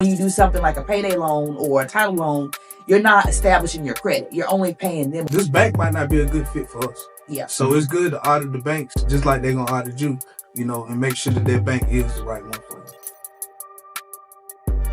When you do something like a payday loan or a title loan, you're not establishing your credit. You're only paying them. This bank might not be a good fit for us. Yeah. So it's good to audit the banks just like they're gonna audit you, and make sure that their bank is the right one for you.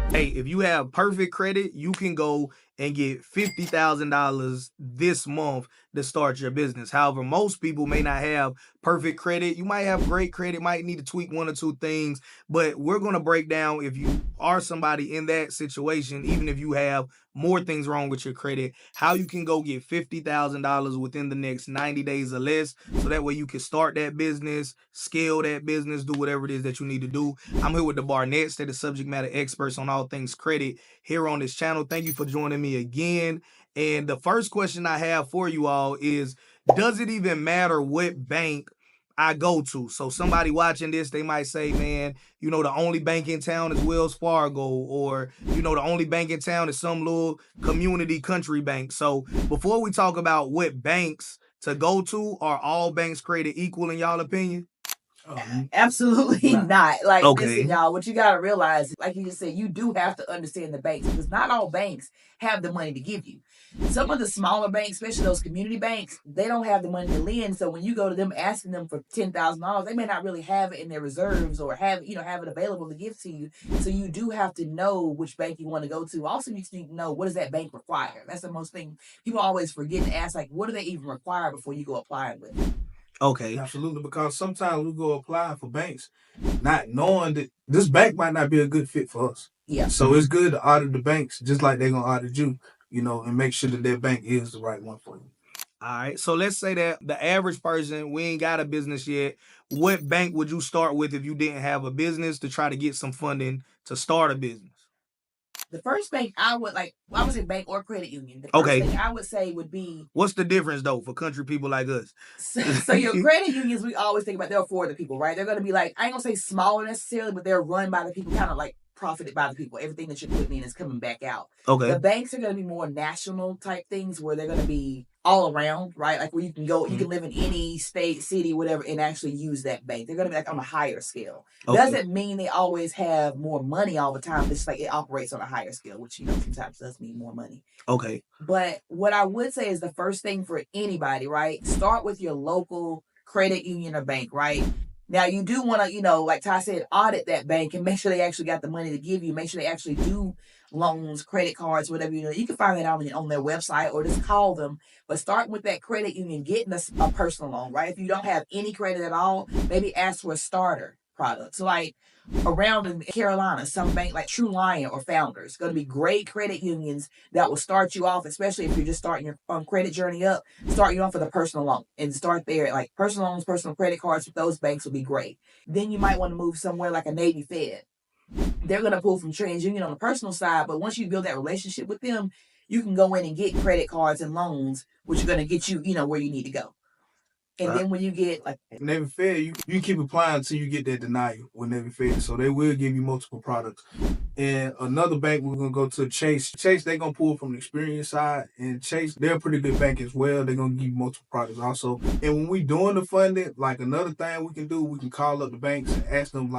Hey, if you have perfect credit, you can go and get $50,000 this month to start your business. However, most people may not have perfect credit. You might have great credit, might need to tweak one or two things, but we're going to break down if you are somebody in that situation, even if you have more things wrong with your credit, how you can go get $50,000 within the next 90 days or less. So that way you can start that business, scale that business, do whatever it is that you need to do. I'm here with the Barnetts, they're the subject matter experts on all things credit here on this channel. Thank you for joining me again. And the first question I have for you all is, does it even matter what bank I go to? So somebody watching this, they might say, man, the only bank in town is Wells Fargo, or, the only bank in town is some little community country bank. So before we talk about what banks to go to, are all banks created equal in y'all opinion? Absolutely not. Okay. Listen, y'all, what you got to realize, like you just said, you do have to understand the banks, because not all banks have the money to give you. Some of the smaller banks, especially those community banks, they don't have the money to lend. So when you go to them asking them for $10,000, they may not really have it in their reserves or have it available to give to you. So you do have to know which bank you want to go to. Also, you need to know, what does that bank require? That's the most thing people always forget to ask, what do they even require before you go applying with them? Okay. Absolutely, because sometimes we go applying for banks not knowing that this bank might not be a good fit for us. Yeah. So it's good to audit the banks just like they're gonna audit you, and make sure that their bank is the right one for you. All right. So let's say that the average person, we ain't got a business yet. What bank would you start with if you didn't have a business to try to get some funding to start a business? The first bank I would say bank or credit union. The first thing I would say would be... What's the difference, though, for country people like us? So your credit unions, we always think about, they're for the people, right? They're going to be I ain't going to say smaller necessarily, but they're run by the people, kind of profited by the people. Everything that you're putting in is coming back out. Okay. The banks are going to be more national type things, where they're going to be all around, right? Where you can go, you can live in any state, city, whatever, and actually use that bank. They're going to be on a higher scale. Okay. Doesn't mean they always have more money all the time. It's it operates on a higher scale, which, sometimes does mean more money. Okay. But what I would say is, the first thing for anybody, right? Start with your local credit union or bank, right? Now, you do want to, like Ty said, audit that bank and make sure they actually got the money to give you. Make sure they actually do loans, credit cards, whatever. You can find that out on their website, or just call them. But start with that credit union, getting a personal loan, right? If you don't have any credit at all, maybe ask for a starter product. So around in Carolina, some bank like True Lion or Founders, going to be great credit unions that will start you off, especially if you're just starting your credit journey up, start you off with a personal loan and start there. Personal loans, personal credit cards with those banks will be great. Then you might want to move somewhere like a Navy Fed. They're going to pull from TransUnion on the personal side, but once you build that relationship with them, you can go in and get credit cards and loans, which are going to get you, where you need to go. And then when you get Navy Fed, you keep applying until you get that denial with Navy Fed. So they will give you multiple products. And another bank, we're gonna go to Chase. Chase, they're gonna pull from the experience side, and Chase, they're a pretty good bank as well. They're gonna give you multiple products also. And when we doing the funding, another thing we can do, we can call up the banks and ask them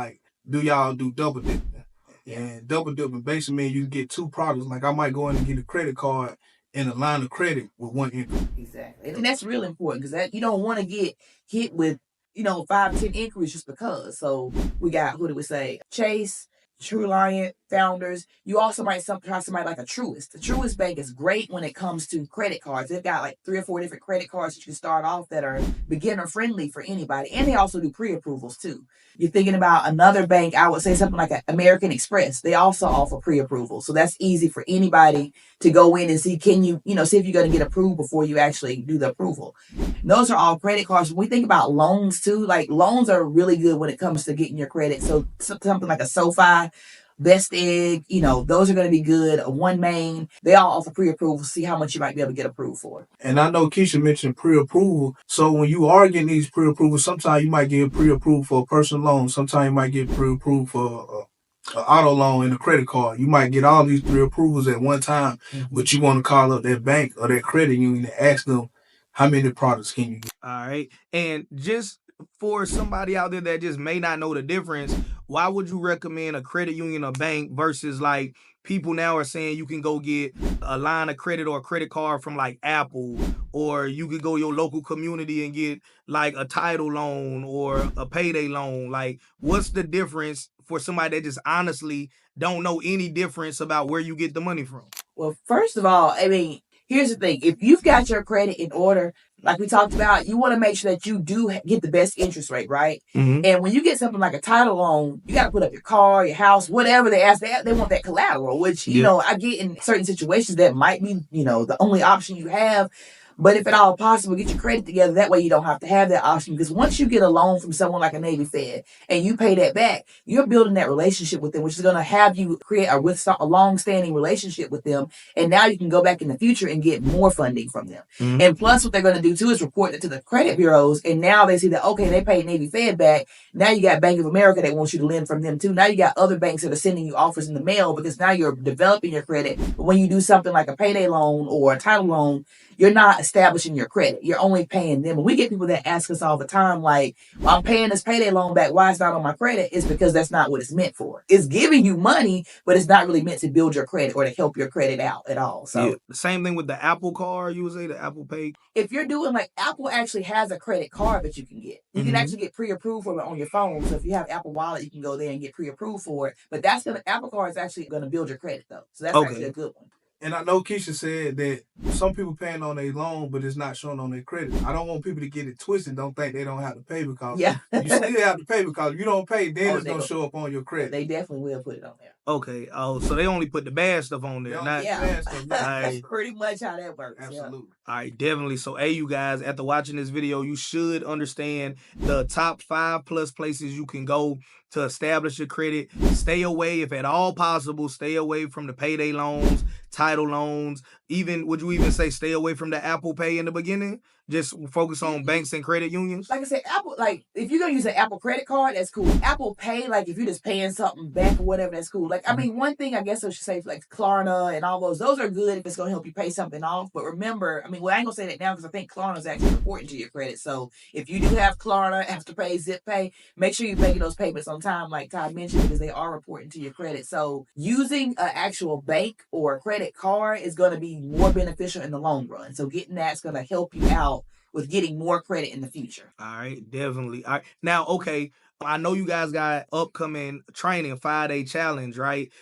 do y'all do double dipping? And double dipping basically means you can get two products. I might go in and get a credit card and a line of credit with one income. Exactly. And that's really important, because you don't want to get hit with, 5, 10 inquiries just because. So we got, who did we say? Chase, True Lion, Founders. You also might try somebody like a Truist. The Truist Bank is great when it comes to credit cards. They've got 3 or 4 different credit cards that you can start off that are beginner friendly for anybody. And they also do pre-approvals too. You're thinking about another bank, I would say something like American Express. They also offer pre-approval. So that's easy for anybody to go in and see, see if you're going to get approved before you actually do the approval. And those are all credit cards. When we think about loans too, loans are really good when it comes to getting your credit. So something like a SoFi, Best Egg, those are going to be good. A OneMain, they all offer pre-approval. See how much you might be able to get approved for. And I know Keisha mentioned pre-approval. So when you are getting these pre-approvals, sometimes you might get pre-approved for a personal loan. Sometimes you might get pre-approved for an auto loan and a credit card. You might get all these pre-approvals at one time, but you want to call up that bank or that credit union and ask them, how many products can you get? All right. And just for somebody out there that just may not know the difference, why would you recommend a credit union or bank versus like people now are saying you can go get a line of credit or a credit card from like Apple, or you could go your local community and get like a title loan or a payday loan? Like, what's the difference for somebody that just honestly don't know any difference about where you get the money from? Well, first of all, I mean, here's the thing. If you've got your credit in order, like we talked about, you want to make sure that you do get the best interest rate, right? Mm-hmm. And when you get something like a title loan, you got to put up your car, your house, whatever they ask. They want that collateral, which, you know, I get in certain situations that might be, you know, the only option you have. But if at all possible, get your credit together. That way you don't have to have that option. Because once you get a loan from someone like a Navy Fed and you pay that back, you're building that relationship with them, which is going to have you create a long-standing relationship with them. And now you can go back in the future and get more funding from them. Mm-hmm. And plus what they're going to do too is report it to the credit bureaus. And now they see that, okay, they paid Navy Fed back. Now you got Bank of America that wants you to lend from them too. Now you got other banks that are sending you offers in the mail because now you're developing your credit. But when you do something like a payday loan or a title loan, you're not establishing your credit. You're only paying them. And we get people that ask us all the time, like, well, I'm paying this payday loan back. Why it's not on my credit? It's because that's not what it's meant for. It's giving you money, but it's not really meant to build your credit or to help your credit out at all. So the same thing with the Apple card, you would say, the Apple Pay. if you're doing like Apple actually has a credit card that you can get. You can actually get pre-approved for it on your phone. So if you have Apple Wallet, you can go there and get pre-approved for it. But Apple Card is actually going to build your credit though. So that's actually a good one. And I know Keisha said that some people paying on their loan, but it's not showing on their credit. I don't want people to get it twisted. Don't think they don't have to pay because you still have to pay because if you don't pay, then it's going to show up on your credit. They definitely will put it on there. Okay. Oh, so they only put the bad stuff on there. That's pretty much how that works. Absolutely. All right, definitely. So, hey, you guys, after watching this video, you should understand the top 5+ places you can go to establish your credit. Stay away, if at all possible, stay away from the payday loans, title loans. Would you even say stay away from the Apple Pay in the beginning? Just focus on banks and credit unions? Like I said, Apple, like, if you're going to use an Apple credit card, that's cool. Apple Pay, like, if you're just paying something back or whatever, that's cool. Like, I mean, one thing I guess I should say, like, Klarna and all those are good if it's going to help you pay something off. But remember, I mean, well, I ain't going to say that now because I think Klarna is actually reporting to your credit. So if you do have Klarna, Afterpay, ZipPay, make sure you're making those payments on time, like Todd mentioned, because they are reporting to your credit. So using an actual bank or a credit card is going to be more beneficial in the long run. So getting that's going to help you out with getting more credit in the future. All right, definitely. All right. Now, okay, I know you guys got upcoming training, 5-day challenge, right?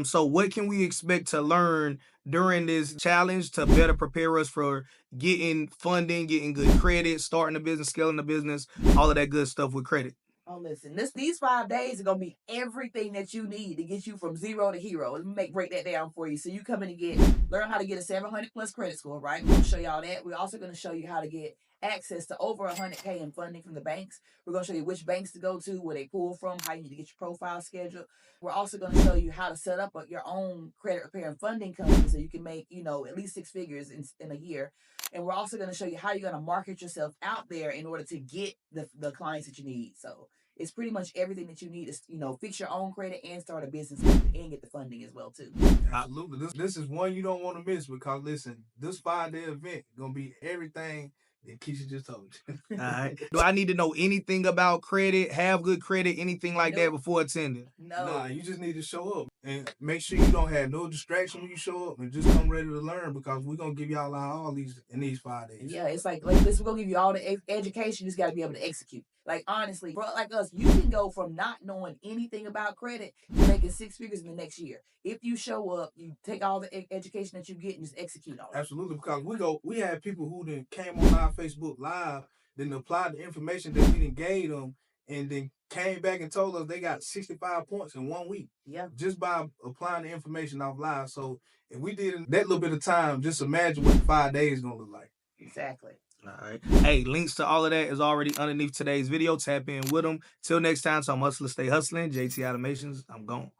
So what can we expect to learn during this challenge to better prepare us for getting funding, getting good credit, starting a business, scaling the business, all of that good stuff with credit? Oh, listen, these 5 days are going to be everything that you need to get you from zero to hero. Let me break that down for you. So you come in and learn how to get a 700+ credit score, right? We're going to show y'all that. We're also going to show you how to get access to over $100K in funding from the banks. We're going to show you which banks to go to, where they pull from, how you need to get your profile scheduled. We're also going to show you how to set up your own credit repair and funding company so you can make, at least 6 figures in a year. And we're also going to show you how you're going to market yourself out there in order to get the clients that you need. So it's pretty much everything that you need to, fix your own credit and start a business and get the funding as well too. Absolutely. This is one you don't want to miss because listen, this 5-day event gonna be everything that Keisha just told you. All right. Do I need to know anything about credit, have good credit, anything like that before attending? No. Nah, you just need to show up and make sure you don't have no distraction when you show up and just come ready to learn because we're gonna give y'all all these in these 5 days. Yeah, it's like this, we're gonna give you all the education, you just gotta be able to execute. Like honestly, bro, like us, you can go from not knowing anything about credit to making 6 figures in the next year. If you show up, you take all the education that you get and just execute on it. Absolutely, because we had people who then came on our Facebook Live, then applied the information that we then gave them, and then came back and told us they got 65 points in 1 week. Yeah. Just by applying the information off live. So if we did in that little bit of time, just imagine what 5 days is gonna look like. Exactly. All right. Hey, links to all of that is already underneath today's video. Tap in with them. Till next time, so I'm hustler, stay hustling. JT Automations, I'm gone.